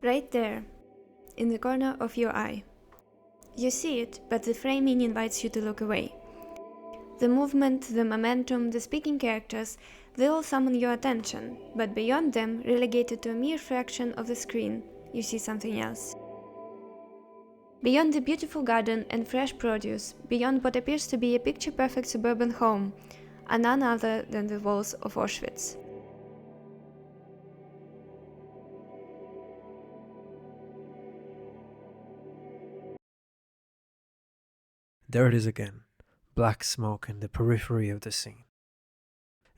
Right there, in the corner of your eye. You see it, but the framing invites you to look away. The movement, the momentum, the speaking characters, they all summon your attention, but beyond them, relegated to a mere fraction of the screen, you see something else. Beyond the beautiful garden and fresh produce, beyond what appears to be a picture-perfect suburban home, are none other than the walls of Auschwitz. There it is again, black smoke in the periphery of the scene.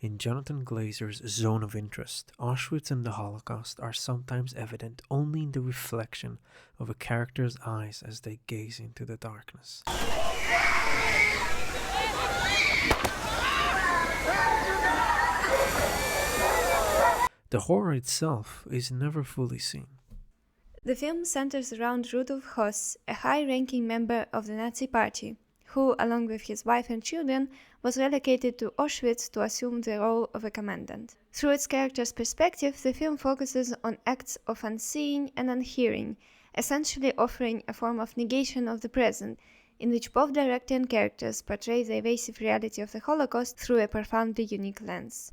In Jonathan Glazer's zone of interest, Auschwitz and the Holocaust are sometimes evident only in the reflection of a character's eyes as they gaze into the darkness. The horror itself is never fully seen. The film centers around Rudolf Höss, a high-ranking member of the Nazi Party, who, along with his wife and children, was relocated to Auschwitz to assume the role of a commandant. Through its character's perspective, the film focuses on acts of unseeing and unhearing, essentially offering a form of negation of the present, in which both director and characters portray the evasive reality of the Holocaust through a profoundly unique lens.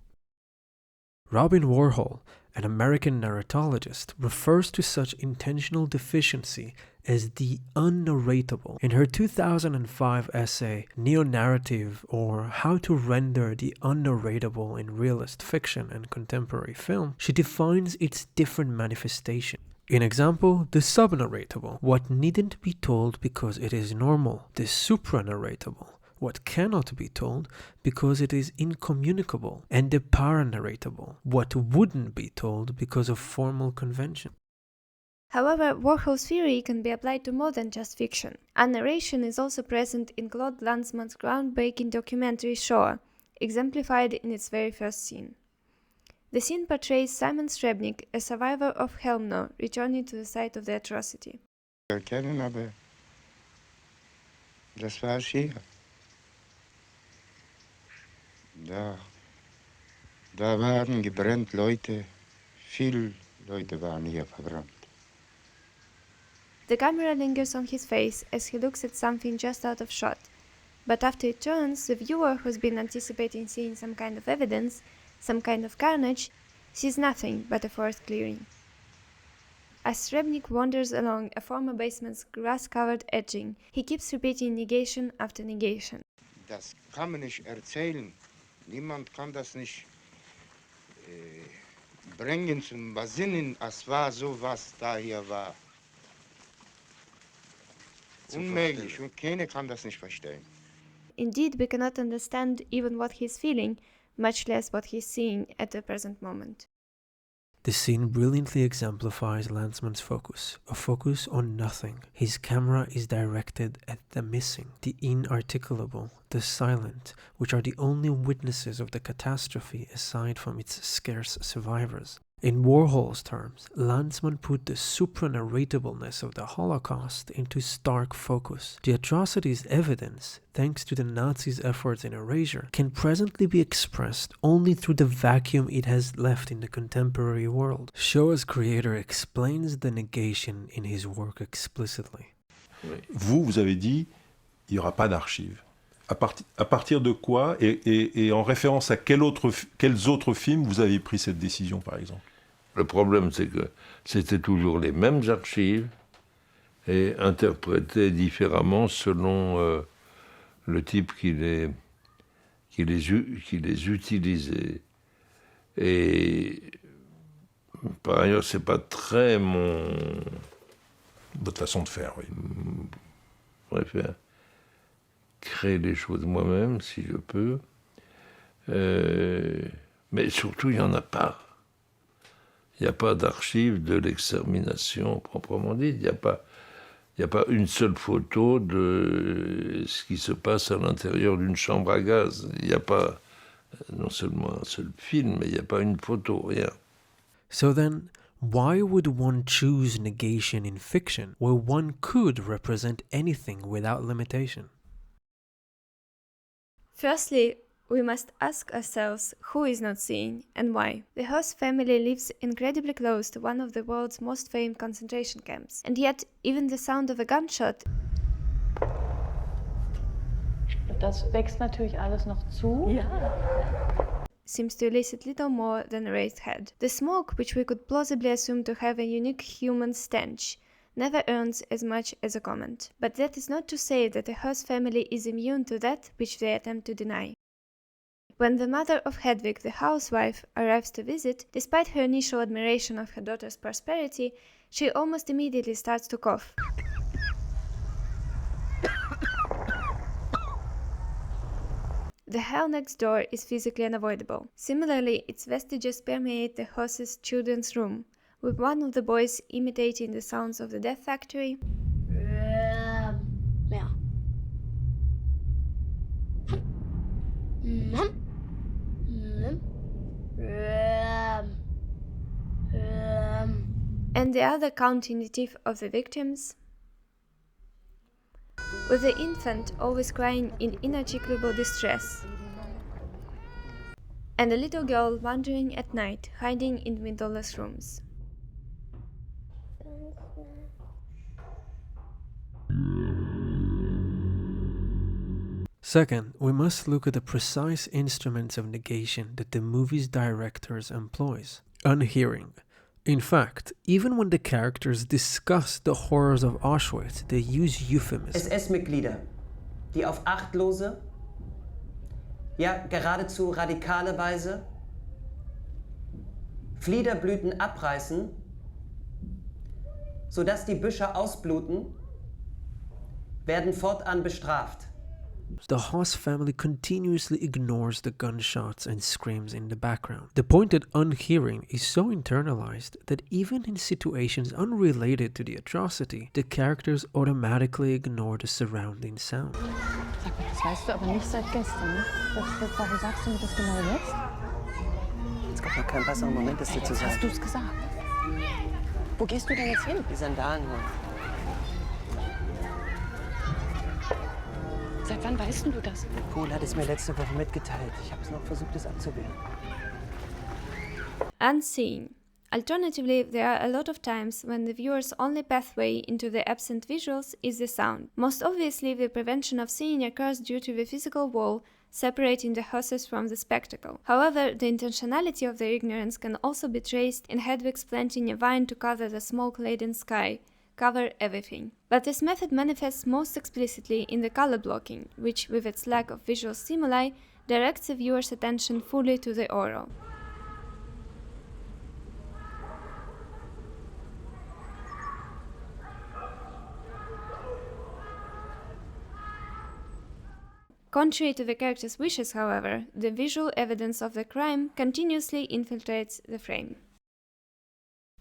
Robin Warhol, an American narratologist, refers to such intentional deficiency as the unnarratable. In her 2005 essay, Neo-Narrative, or How to Render the Unnarratable in Realist Fiction and Contemporary Film, she defines its different manifestation. In example, the subnarratable, what needn't be told because it is normal. The supranarratable, what cannot be told because it is incommunicable, and the paranarratable, what wouldn't be told because of formal convention. However, Warhol's theory can be applied to more than just fiction. Unnarration is also present in Claude Lanzmann's groundbreaking documentary Shoah, exemplified in its very first scene. The scene portrays Simon Srebrnik, a survivor of Chelmno, returning to the site of the atrocity. Erkennen, aber das war hier. Da waren gebrannt Leute, viele Leute waren hier verbrannt. The camera lingers on his face as he looks at something just out of shot, but after it turns, the viewer who's been anticipating seeing some kind of evidence, some kind of carnage, sees nothing but a forest clearing. As Srebrnik wanders along a former basement's grass-covered edging, he keeps repeating negation after negation. Das kann man nicht erzählen. Niemand kann das nicht bringen zum Besinnen, es war so, was da hier war. Unmöglich, und keiner kann das nicht verstehen. Indeed, we cannot understand even what he's feeling, much less what he's seeing at the present moment. The scene brilliantly exemplifies Lanzmann's focus, a focus on nothing. His camera is directed at the missing, the inarticulable, the silent, which are the only witnesses of the catastrophe aside from its scarce survivors. In Warhol's terms, Lanzmann put the supranarratableness of the Holocaust into stark focus. The atrocity's evidence, thanks to the Nazis' efforts in erasure, can presently be expressed only through the vacuum it has left in the contemporary world. Shoah's creator explains the negation in his work explicitly. Vous avez dit, il n'y aura pas d'archives. À partir de quoi et en référence à quels autres films vous avez pris cette décision, par exemple? Le problème, c'est que c'était toujours les mêmes archives et interprétées différemment selon le type qui les utilisait. Et par ailleurs, c'est pas très votre façon de faire, oui. Je préfère créer les choses moi-même, si je peux. Mais surtout, il n'y en a pas. Il n'y a pas d'archives de l'extermination proprement dit. Il n'y a pas une seule photo de ce qui se passe à l'intérieur d'une chambre à gaz. Il n'y a pas non seulement un seul film, mais il n'y a pas une photo, rien. So then, why would one choose negation in fiction where one could represent anything without limitation? Firstly, we must ask ourselves who is not seeing and why. The host family lives incredibly close to one of the world's most famed concentration camps, and yet even the sound of a gunshot Das wächst natürlich alles noch zu. seems to elicit little more than a raised head. The smoke, which we could plausibly assume to have a unique human stench, never earns as much as a comment. But that is not to say that the host family is immune to that which they attempt to deny. When the mother of Hedwig, the housewife, arrives to visit, despite her initial admiration of her daughter's prosperity, she almost immediately starts to cough. The hell next door is physically unavoidable. Similarly, its vestiges permeate the host's children's room, with one of the boys imitating the sounds of the Death Factory, and the other counting the teeth of the victims, with the infant always crying in inarticulable distress, and a little girl wandering at night, hiding in windowless rooms. Second, we must look at the precise instruments of negation that the movie's directors employs. Unhearing. In fact, even when the characters discuss the horrors of Auschwitz, they use euphemisms. SS-Mitglieder, die auf achtlose, ja geradezu radikale Weise Fliederblüten abreißen, sodass die Büsche ausbluten, werden fortan bestraft. The Haas family continuously ignores the gunshots and screams in the background. The point that unhearing is so internalized that even in situations unrelated to the atrocity, the characters automatically ignore the surrounding sound. Sag mal, das weißt du aber nicht seit gestern, ne? Warum sagst du mir das genau jetzt? Es gab noch keinen besseren Moment, das dir zu sagen. Hast du's gesagt? Wo gehst du denn jetzt hin? Die Sandalen holen. Seit wann weißt du das? Paul hat es mir letzte Woche mitgeteilt. Ich habe es noch versucht, es abzuwehren. Unseen. Alternatively, there are a lot of times when the viewer's only pathway into the absent visuals is the sound. Most obviously, the prevention of seeing occurs due to the physical wall separating the horses from the spectacle. However, the intentionality of their ignorance can also be traced in Hedwig's planting a vine to cover the smoke-laden sky, cover everything. But this method manifests most explicitly in the color blocking, which, with its lack of visual stimuli, directs the viewer's attention fully to the aural. Contrary to the character's wishes, however, the visual evidence of the crime continuously infiltrates the frame.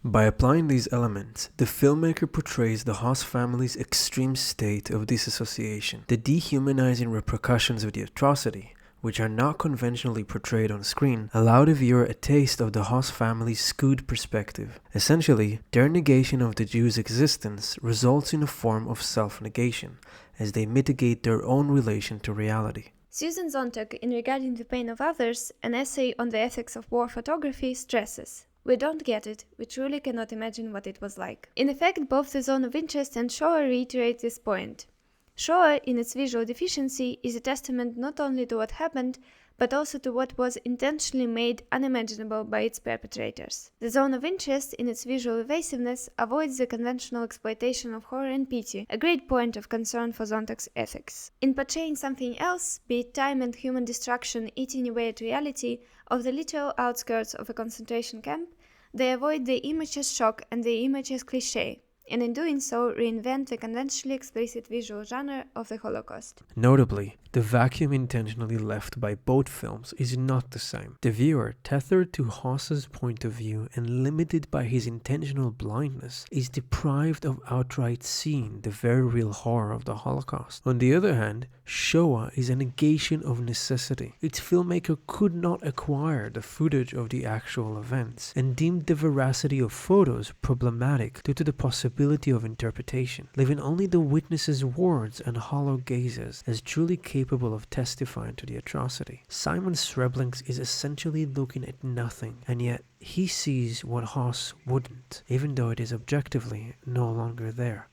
By applying these elements, the filmmaker portrays the Haas family's extreme state of disassociation, the dehumanizing repercussions of the atrocity, which are not conventionally portrayed on screen, allow the viewer a taste of the Haas family's skewed perspective. Essentially, their negation of the Jews' existence results in a form of self-negation, as they mitigate their own relation to reality. Susan Sontag, in Regarding the Pain of Others, an essay on the ethics of war photography, stresses: "We don't get it, we truly cannot imagine what it was like." In effect, both The Zone of Interest and Shoah reiterate this point. Shoah, in its visual deficiency, is a testament not only to what happened, but also to what was intentionally made unimaginable by its perpetrators. The Zone of Interest, in its visual evasiveness, avoids the conventional exploitation of horror and pity, a great point of concern for Sontag's ethics. In portraying something else, be it time and human destruction eating away at reality, of the literal outskirts of a concentration camp, they avoid the image's shock and the image's cliché, and in doing so reinvent the conventionally explicit visual genre of the Holocaust. Notably, the vacuum intentionally left by both films is not the same. The viewer, tethered to Haas's point of view and limited by his intentional blindness, is deprived of outright seeing the very real horror of the Holocaust. On the other hand, Shoah is a negation of necessity. Its filmmaker could not acquire the footage of the actual events and deemed the veracity of photos problematic due to the possibility of interpretation, leaving only the witness's words and hollow gazes as truly capable capable of testifying to the atrocity. Simon Srebrnik is essentially looking at nothing, and yet he sees what Haas wouldn't, even though it is objectively no longer there.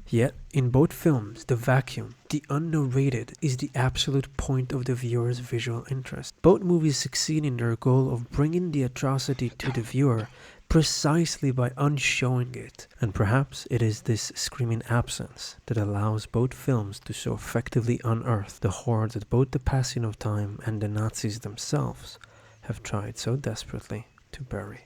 Yet, in both films, the vacuum, the unnarrated, is the absolute point of the viewer's visual interest. Both movies succeed in their goal of bringing the atrocity to the viewer precisely by unshowing it, and perhaps it is this screaming absence that allows both films to so effectively unearth the horror that both the passing of time and the Nazis themselves have tried so desperately to bury.